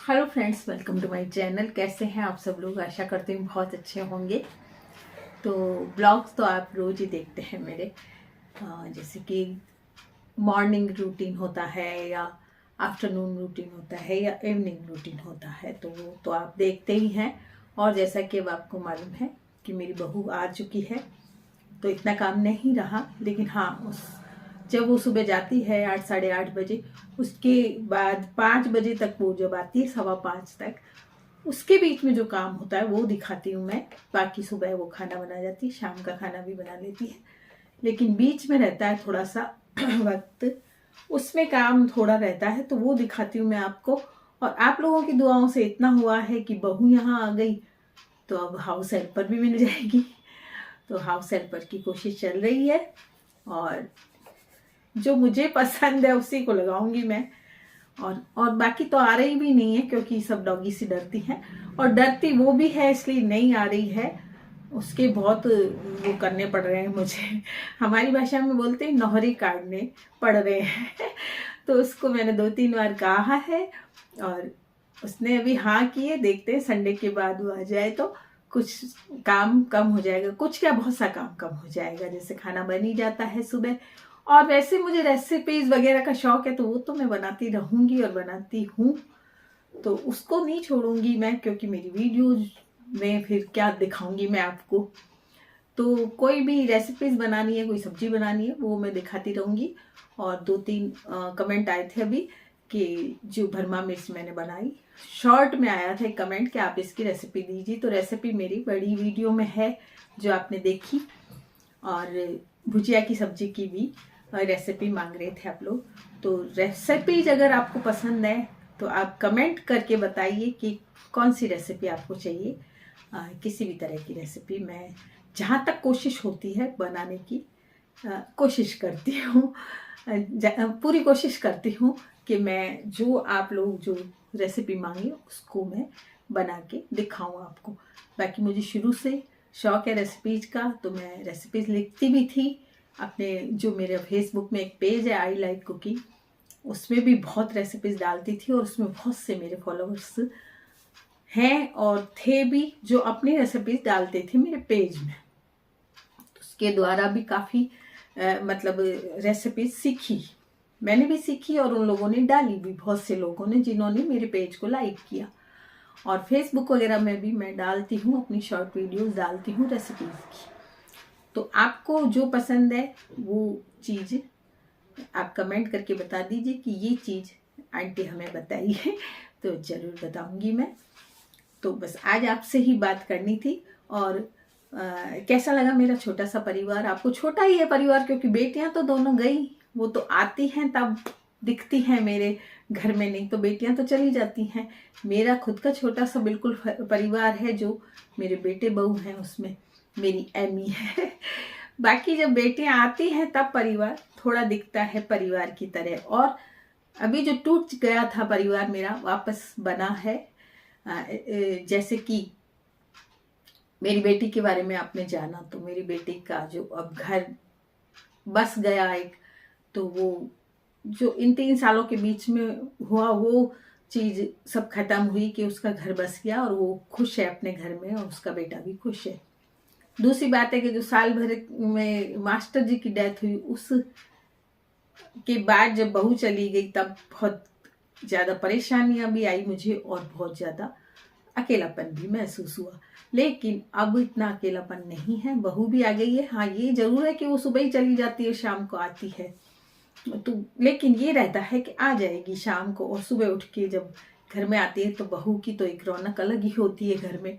Hello friends, welcome to my channel. कैसे हैं आप सब लोग? आशा करती हूँ बहुत अच्छे होंगे। तो ब्लॉग्स तो आप रोज़ ही देखते हैं मेरे, जैसे कि मॉर्निंग रूटीन होता है या आफ्टरनून रूटीन होता है या इवनिंग रूटीन होता है, तो वो तो आप देखते ही हैं। और जैसा कि अब आपको मालूम है कि मेरी बहू आ चुकी है, तो इतना काम नहीं रहा। लेकिन हाँ, जब वो सुबह जाती है 8 साढ़े 8 बजे, उसके बाद 5 बजे तक वो जब आती है, 4:15 तक, उसके बीच में जो काम होता है वो दिखाती हूँ मैं। बाकी सुबह वो खाना बना जाती है, शाम का खाना भी बना लेती है, लेकिन बीच में रहता है थोड़ा सा वक्त, उसमें काम थोड़ा रहता है, तो वो दिखाती हूँ मैं आपको। और आप लोगों की दुआओं से इतना हुआ है कि बहू यहाँ आ गई, तो अब हाउस हेल्पर भी मिल जाएगी। तो हाउस हेल्पर की कोशिश चल रही है, और जो मुझे पसंद है उसी को लगाऊंगी मैं। और बाकी तो आ रही भी नहीं है, क्योंकि सब डॉगी से डरती हैं, और डरती वो भी है इसलिए नहीं आ रही है। उसके बहुत वो करने पड़ रहे हैं मुझे। हमारी भाषा में बोलते हैं नौहरी काटने पड़ रहे हैं। तो उसको मैंने 2-3 बार कहा है, और उसने अभी हाँ की है। देखते हैं संडे के बाद वो आ जाए तो कुछ काम कम हो जाएगा, कुछ क्या बहुत सा काम कम हो जाएगा। जैसे खाना बन ही जाता है सुबह, और वैसे मुझे रेसिपीज वगैरह का शौक है, तो वो तो मैं बनाती रहूंगी और बनाती हूँ, तो उसको नहीं छोड़ूंगी मैं, क्योंकि मेरी वीडियोज में फिर क्या दिखाऊंगी मैं आपको। तो कोई भी रेसिपीज बनानी है, कोई सब्जी बनानी है, वो मैं दिखाती रहूंगी। और 2-3 कमेंट आए थे अभी कि जो भरमा मिर्च मैंने बनाई, शॉर्ट में आया था एक कमेंट कि आप इसकी रेसिपी दीजिए। तो रेसिपी मेरी बड़ी वीडियो में है जो आपने देखी, और भुजिया की सब्जी की भी रेसिपी मांग रहे थे आप लोग। तो रेसिपीज अगर आपको पसंद है तो आप कमेंट करके बताइए कि कौन सी रेसिपी आपको चाहिए। किसी भी तरह की रेसिपी मैं जहाँ तक कोशिश होती है बनाने की, कोशिश करती हूँ, पूरी कोशिश करती हूँ कि मैं जो आप लोग जो रेसिपी मांगे उसको मैं बना के दिखाऊँ आपको। बाकी मुझे शुरू से शौक है रेसिपीज का, तो मैं रेसिपीज लिखती भी थी अपने, जो मेरे फेसबुक में एक पेज है आई लाइक कुकिंग, उसमें भी बहुत रेसिपीज डालती थी, और उसमें बहुत से मेरे फॉलोअर्स हैं और थे भी जो अपनी रेसिपीज डालते थे मेरे पेज में। तो उसके द्वारा भी काफ़ी मतलब रेसिपीज सीखी, मैंने भी सीखी, और उन लोगों ने डाली भी, बहुत से लोगों ने जिन्होंने मेरे पेज को लाइक किया। और फेसबुक वगैरह में भी मैं डालती हूँ, अपनी शॉर्ट वीडियोस डालती हूँ रेसिपीज की। तो आपको जो पसंद है वो चीज़ आप कमेंट करके बता दीजिए कि ये चीज़ आंटी हमें बताई है, तो ज़रूर बताऊंगी मैं। तो बस आज आपसे ही बात करनी थी। और कैसा लगा मेरा छोटा सा परिवार? आपको छोटा ही है परिवार, क्योंकि बेटियां तो दोनों गई, वो तो आती हैं तब दिखती हैं मेरे घर में, नहीं तो बेटियां तो चली जाती हैं। मेरा खुद का छोटा सा बिल्कुल परिवार है, जो मेरे बेटे बहू हैं, उसमें मेरी एमी है। बाकी जब बेटियां आती हैं तब परिवार थोड़ा दिखता है परिवार की तरह। और अभी जो टूट गया था परिवार मेरा, वापस बना है। जैसे कि मेरी बेटी के बारे में आपने जाना, तो मेरी बेटी का जो अब घर बस गया एक, तो वो जो इन 3 सालों के बीच में हुआ वो चीज सब खत्म हुई कि उसका घर बस गया, और वो खुश है अपने घर में, और उसका बेटा भी खुश है। दूसरी बात है कि जो साल भर में मास्टर जी की डेथ हुई, उस के बाद जब बहू चली गई तब बहुत ज्यादा परेशानियां भी आई मुझे, और बहुत ज्यादा अकेलापन भी महसूस हुआ। लेकिन अब इतना अकेलापन नहीं है, बहू भी आ गई है। हाँ, ये जरूर है कि वो सुबह ही चली जाती है, शाम को आती है, तो लेकिन ये रहता है कि आ जाएगी शाम को, और सुबह उठ के जब घर में आती है तो बहू की तो एक रौनक अलग ही होती है घर में।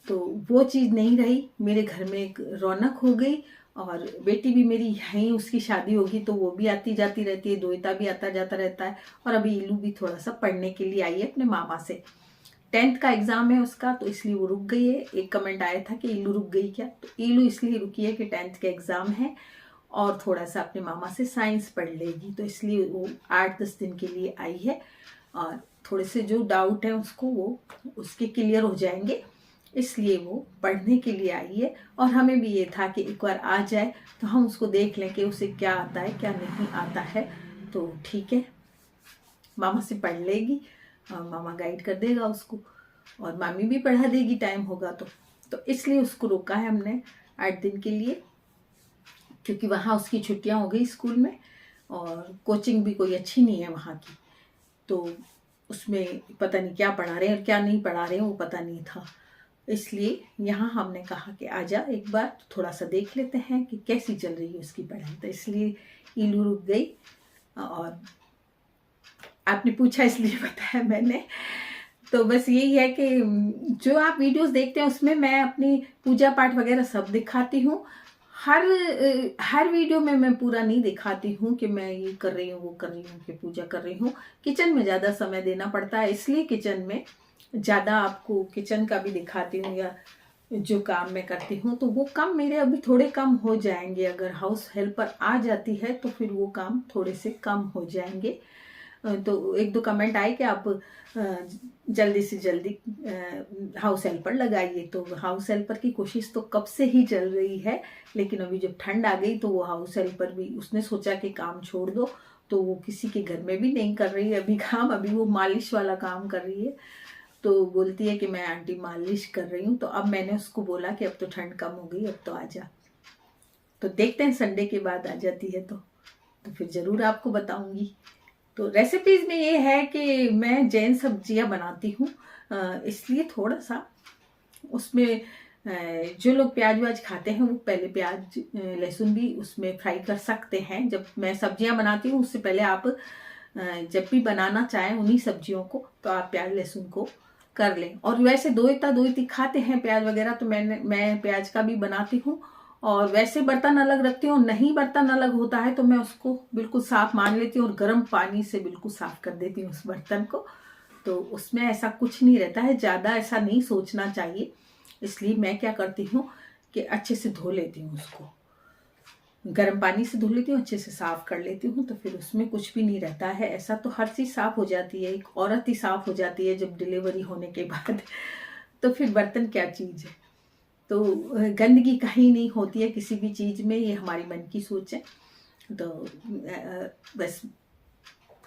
तो वो चीज़ नहीं रही, मेरे घर में एक रौनक हो गई। और बेटी भी मेरी यहीं, उसकी शादी होगी तो वो भी आती जाती रहती है, दोहिता भी आता जाता रहता है। और अभी इलू भी थोड़ा सा पढ़ने के लिए आई है अपने मामा से, 10th का एग्जाम है उसका, तो इसलिए वो रुक गई है। एक कमेंट आया था कि इलू रुक गई क्या, तो इलू इसलिए रुकी है कि 10th के एग्जाम है, और थोड़ा सा अपने मामा से साइंस पढ़ लेगी, तो इसलिए वो 8-10 दिन के लिए आई है। और थोड़े से जो डाउट है उसको वो उसके क्लियर हो जाएंगे, इसलिए वो पढ़ने के लिए आई है। और हमें भी ये था कि एक बार आ जाए तो हम उसको देख लें कि उसे क्या आता है क्या नहीं आता है, तो ठीक है, मामा से पढ़ लेगी। मामा गाइड कर देगा उसको और मामी भी पढ़ा देगी टाइम होगा तो इसलिए उसको रोका है हमने 8 दिन के लिए, क्योंकि वहाँ उसकी छुट्टियाँ हो गई स्कूल में और कोचिंग भी कोई अच्छी नहीं है वहाँ की, तो उसमें पता नहीं क्या पढ़ा रहे हैं और क्या नहीं पढ़ा रहे हैं वो पता नहीं था। इसलिए यहाँ हमने कहा कि आजा एक बार थोड़ा सा देख लेते हैं कि कैसी चल रही है उसकी पढ़ाई, तो इसलिए ईलू रुक गई। और आपने पूछा इसलिए बताया मैंने। तो बस यही है कि जो आप वीडियोस देखते हैं उसमें मैं अपनी पूजा पाठ वगैरह सब दिखाती हूँ। हर वीडियो में मैं पूरा नहीं दिखाती हूँ कि मैं ये कर रही हूँ वो कर रही हूँ कि पूजा कर रही हूँ। किचन में ज़्यादा समय देना पड़ता है, इसलिए किचन में ज़्यादा आपको किचन का भी दिखाती हूँ, या जो काम मैं करती हूँ तो वो काम मेरे अभी थोड़े कम हो जाएंगे। अगर हाउस हेल्पर आ जाती है तो फिर वो काम थोड़े से कम हो जाएंगे। तो 1-2 कमेंट आए कि आप जल्दी से जल्दी हाउस हेल्पर लगाइए, तो हाउस हेल्पर की कोशिश तो कब से ही चल रही है, लेकिन अभी जब ठंड आ गई तो वो हाउस हेल्पर भी उसने सोचा कि काम छोड़ दो, तो वो किसी के घर में भी नहीं कर रही है अभी काम। अभी वो मालिश वाला काम कर रही है, तो बोलती है कि मैं आंटी मालिश कर रही हूँ। तो अब मैंने उसको बोला कि अब तो ठंड कम हो गई, अब तो आ जा। तो देखते हैं संडे के बाद आ जाती है तो फिर ज़रूर आपको बताऊंगी। तो रेसिपीज़ में ये है कि मैं जैन सब्जियां बनाती हूँ, इसलिए थोड़ा सा उसमें जो लोग प्याज व्याज खाते हैं वो पहले प्याज लहसुन भी उसमें फ्राई कर सकते हैं। जब मैं सब्जियां बनाती हूँ उससे पहले आप जब भी बनाना चाहें उन्हीं सब्जियों को तो आप प्याज लहसुन को कर लें। और वैसे दो इतना खाते हैं प्याज वगैरह, तो मैं प्याज का भी बनाती हूँ। और वैसे बर्तन अलग रखती हूँ, नहीं बर्तन अलग होता है तो मैं उसको बिल्कुल साफ मान लेती हूँ और गर्म पानी से बिल्कुल साफ कर देती हूँ उस बर्तन को। तो उसमें ऐसा कुछ नहीं रहता है, ज़्यादा ऐसा नहीं सोचना चाहिए। इसलिए मैं क्या करती हूँ कि अच्छे से धो लेती हूँ उसको, गर्म पानी से धो लेती हूँ, अच्छे से साफ कर लेती हूँ, तो फिर उसमें कुछ भी नहीं रहता है। ऐसा तो हर चीज़ साफ हो जाती है, एक औरत ही साफ हो जाती है जब डिलीवरी होने के बाद तो फिर बर्तन क्या चीज़ है। तो गंदगी कहीं नहीं होती है किसी भी चीज़ में, ये हमारी मन की सोच है। तो बस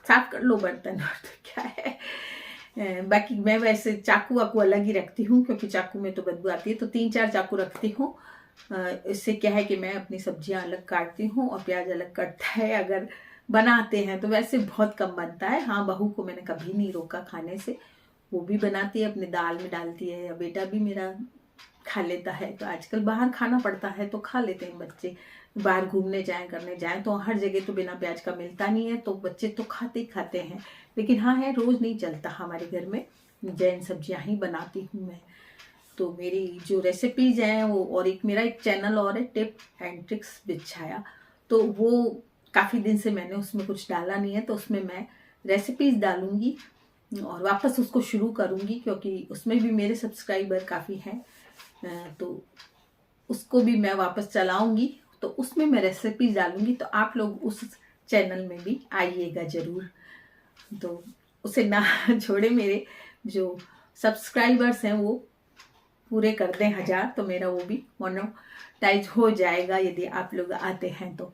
साफ कर लो बर्तन और तो क्या है। बाकी मैं वैसे चाकू वाकू अलग ही रखती हूँ, क्योंकि चाकू में तो बदबू आती है, तो 3-4 चाकू रखती हूँ। इससे क्या है कि मैं अपनी सब्जियां अलग काटती हूँ और प्याज अलग कटता है। अगर बनाते हैं तो वैसे बहुत कम बनता है। हाँ, बहू को मैंने कभी नहीं रोका खाने से, वो भी बनाती है, अपने दाल में डालती है, या बेटा भी मेरा खा लेता है। तो आजकल बाहर खाना पड़ता है तो खा लेते हैं बच्चे, बाहर घूमने जाएं करने जाएं तो हर जगह तो बिना प्याज का मिलता नहीं है, तो बच्चे तो खाते ही खाते हैं। लेकिन हाँ है, रोज़ नहीं चलता हमारे घर में, जैन सब्जियां ही बनाती हूँ मैं। तो मेरी जो रेसिपीज़ हैं वो, और एक मेरा एक चैनल और है टिप एंड ट्रिक्स विद छाया, तो वो काफ़ी दिन से मैंने उसमें कुछ डाला नहीं है, तो उसमें मैं रेसिपीज़ डालूँगी और वापस उसको शुरू करूँगी, क्योंकि उसमें भी मेरे सब्सक्राइबर काफ़ी हैं। तो उसको भी मैं वापस चलाऊँगी, तो उसमें मैं रेसिपीज़ डालूँगी, तो आप लोग उस चैनल में भी आइएगा ज़रूर। तो उसे ना छोड़े, मेरे जो सब्सक्राइबर्स हैं वो पूरे कर दें 1000, तो मेरा वो भी मोनेटाइज हो जाएगा यदि आप लोग आते हैं तो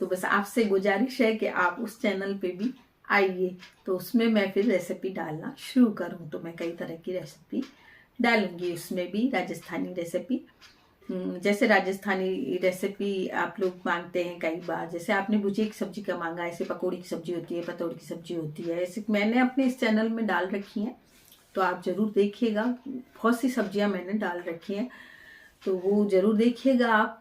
बस आपसे गुजारिश है कि आप उस चैनल पे भी आइए, तो उसमें मैं फिर रेसिपी डालना शुरू करूँ। तो मैं कई तरह की रेसिपी डालूंगी उसमें भी, राजस्थानी रेसिपी। जैसे राजस्थानी रेसिपी आप लोग मांगते हैं कई बार, जैसे आपने भुजिया की सब्जी का मांगा, ऐसे पकौड़ी की सब्जी होती है, पतौड़ी की सब्जी होती है, ऐसे मैंने अपने इस चैनल में डाल रखी हैं, तो आप ज़रूर देखिएगा। बहुत सी सब्जियां मैंने डाल रखी हैं, तो वो ज़रूर देखिएगा। आप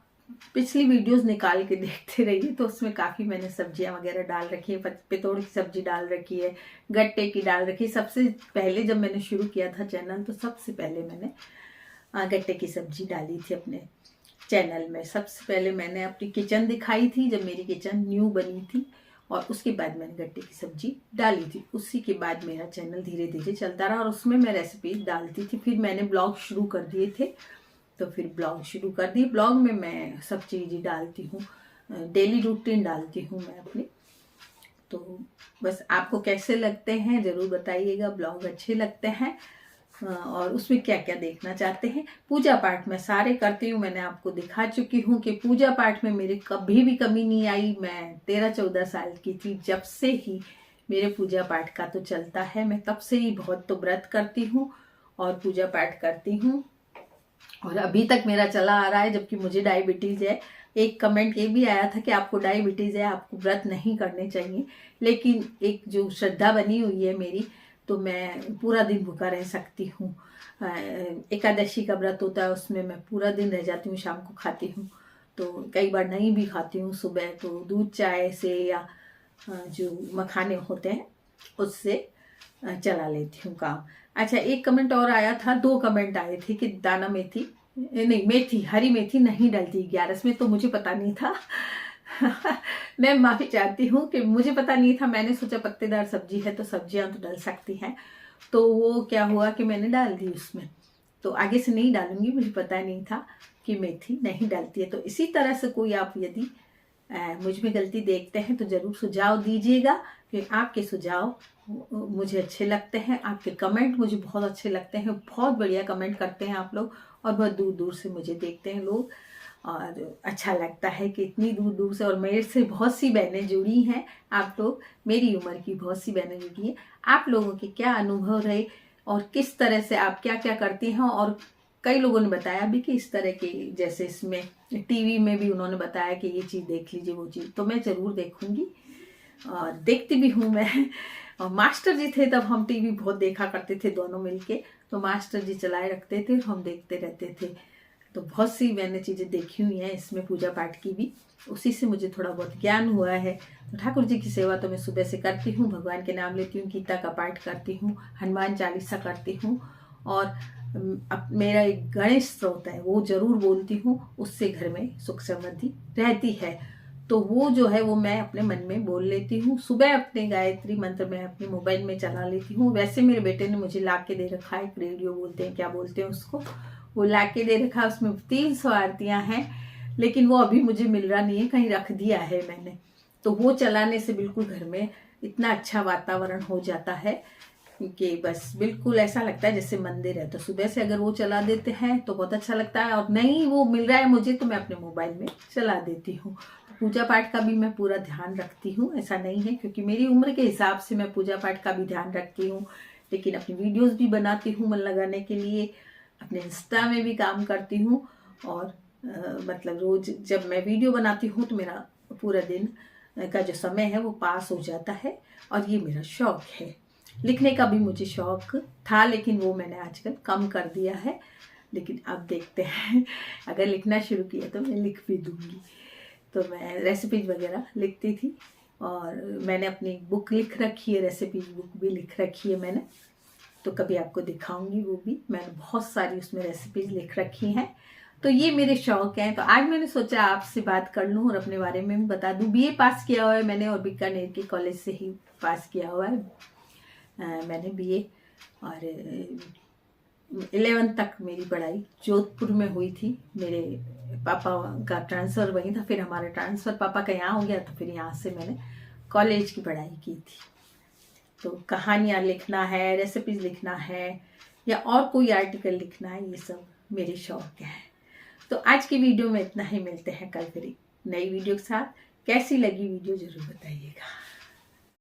पिछली वीडियोस निकाल के देखते रहिए, तो उसमें काफ़ी मैंने सब्जियां वगैरह डाल रखी है। पतौड़ी की सब्जी डाल रखी है, गट्टे की डाल रखी है। सबसे पहले जब मैंने शुरू किया था चैनल, तो सबसे पहले मैंने गट्टे की सब्जी डाली थी अपने चैनल में। सबसे पहले मैंने अपनी किचन दिखाई थी जब मेरी किचन न्यू बनी थी, और उसके बाद मैंने गट्टे की सब्जी डाली थी। उसी के बाद मेरा चैनल धीरे धीरे चलता रहा और उसमें मैं रेसिपीज डालती थी। फिर मैंने ब्लॉग शुरू कर दिए थे, तो फिर ब्लॉग शुरू कर दिए। ब्लॉग में मैं सब चीज़ें डालती हूँ, डेली रूटीन डालती हूँ मैं अपनी। तो बस आपको कैसे लगते हैं ज़रूर बताइएगा, ब्लॉग अच्छे लगते हैं और उसमें क्या क्या देखना चाहते हैं। पूजा पाठ मैं सारे करती हूँ, मैंने आपको दिखा चुकी हूँ कि पूजा पाठ में मेरी कभी भी कमी नहीं आई। मैं 13-14 साल की थी जब से ही मेरे पूजा पाठ का तो चलता है। मैं तब से ही बहुत तो व्रत करती हूँ और पूजा पाठ करती हूँ और अभी तक मेरा चला आ रहा है, जबकि मुझे डायबिटीज़ है। एक कमेंट ये भी आया था कि आपको डायबिटीज़ है, आपको व्रत नहीं करने चाहिए, लेकिन एक जो श्रद्धा बनी हुई है मेरी, तो मैं पूरा दिन भूखा रह सकती हूँ। एकादशी का व्रत होता है, उसमें मैं पूरा दिन रह जाती हूँ, शाम को खाती हूँ, तो कई बार नहीं भी खाती हूँ। सुबह तो दूध चाय से या जो मखाने होते हैं उससे चला लेती हूँ काम। अच्छा, एक कमेंट और आया था, 2 कमेंट आए थे कि दाना मेथी नहीं, मेथी, हरी मेथी नहीं डलती ग्यारस में, तो मुझे पता नहीं था। मैं माफी चाहती हूँ कि मुझे पता नहीं था। मैंने सोचा पत्तेदार सब्जी है तो सब्जियां तो डल सकती हैं, तो वो क्या हुआ कि मैंने डाल दी उसमें। तो आगे से नहीं डालूंगी, मुझे पता नहीं था कि मेथी नहीं डालती है। तो इसी तरह से कोई आप यदि मुझ में गलती देखते हैं तो ज़रूर सुझाव दीजिएगा, कि आपके सुझाव मुझे अच्छे लगते हैं, आपके कमेंट मुझे बहुत अच्छे लगते हैं। बहुत बढ़िया कमेंट करते हैं आप लोग और बहुत दूर दूर से मुझे देखते हैं लोग, और अच्छा लगता है कि इतनी दूर दूर से, और मेरे से बहुत सी बहनें जुड़ी हैं। आप लोग, मेरी उम्र की बहुत सी बहनें जुड़ी हैं। आप लोगों के क्या अनुभव रहे और किस तरह से आप क्या क्या करती हैं, और कई लोगों ने बताया भी कि इस तरह के, जैसे इसमें टीवी में भी उन्होंने बताया कि ये चीज़ देख लीजिए, वो चीज़, तो मैं ज़रूर देखूंगी और देखती भी हूँ मैं। और मास्टर जी थे तब हम टीवी बहुत देखा करते थे दोनों मिलके, तो मास्टर जी चलाए रखते थे, हम देखते रहते थे। तो बहुत सी मैंने चीज़ें देखी हुई हैं इसमें, पूजा पाठ की भी, उसी से मुझे थोड़ा बहुत ज्ञान हुआ है। तो ठाकुर जी की सेवा तो मैं सुबह से करती हूँ, भगवान के नाम लेती हूँ, गीता का पाठ करती हूँ, हनुमान चालीसा करती हूँ, और अब मेरा एक गणेश स्त्रोत है वो जरूर बोलती हूँ, उससे घर में सुख समृद्धि रहती है। तो वो जो है वो मैं अपने मन में बोल लेती हूँ। सुबह अपने गायत्री मंत्र मैं अपने मोबाइल में चला लेती हूँ। वैसे मेरे बेटे ने मुझे ला के दे रखा है, एक रेडियो बोलते हैं, क्या बोलते हैं उसको, वो ला के दे रखा है, उसमें 300 आरतियाँ हैं, लेकिन वो अभी मुझे मिल रहा नहीं है, कहीं रख दिया है मैंने। तो वो चलाने से बिल्कुल घर में इतना अच्छा वातावरण हो जाता है कि बस बिल्कुल ऐसा लगता है जैसे मंदिर है। तो सुबह से अगर वो चला देते हैं तो बहुत अच्छा लगता है, और नहीं वो मिल रहा है मुझे तो मैं अपने मोबाइल में चला देती हूँ। तो पूजा पाठ का भी मैं पूरा ध्यान रखती हूँ, ऐसा नहीं है, क्योंकि मेरी उम्र के हिसाब से मैं पूजा पाठ का भी ध्यान रखती हूँ, लेकिन अपनी वीडियोस भी बनाती हूँ मन लगाने के लिए, अपने इंस्टा में भी काम करती हूँ, और मतलब रोज जब मैं वीडियो बनाती हूँ तो मेरा पूरा दिन का जो समय है वो पास हो जाता है। और ये मेरा शौक है। लिखने का भी मुझे शौक था, लेकिन वो मैंने आजकल कम कर दिया है, लेकिन अब देखते हैं। अगर लिखना शुरू किया तो मैं लिख भी दूंगी। तो मैं रेसिपीज वगैरह लिखती थी, और मैंने अपनी बुक लिख रखी है, रेसिपीज बुक भी लिख रखी है मैंने, तो कभी आपको दिखाऊंगी वो भी। मैंने बहुत सारी उसमें रेसिपीज लिख रखी हैं। तो ये मेरे शौक हैं। तो आज मैंने सोचा आपसे बात कर लूँ और अपने बारे में भी बता दूँ। बीए पास किया हुआ है मैंने, और बीकानेर के कॉलेज से ही पास किया हुआ है मैंने बीए, और 11th तक मेरी पढ़ाई जोधपुर में हुई थी। मेरे पापा का ट्रांसफ़र वहीं था, फिर हमारा ट्रांसफ़र पापा का यहाँ हो गया, तो फिर यहाँ से मैंने कॉलेज की पढ़ाई की थी। तो कहानियाँ लिखना है, रेसिपीज लिखना है, या और कोई आर्टिकल लिखना है, ये सब मेरे शौक हैं। तो आज की वीडियो में इतना ही, मिलते हैं कल फिर नई वीडियो के साथ। कैसी लगी वीडियो ज़रूर बताइएगा।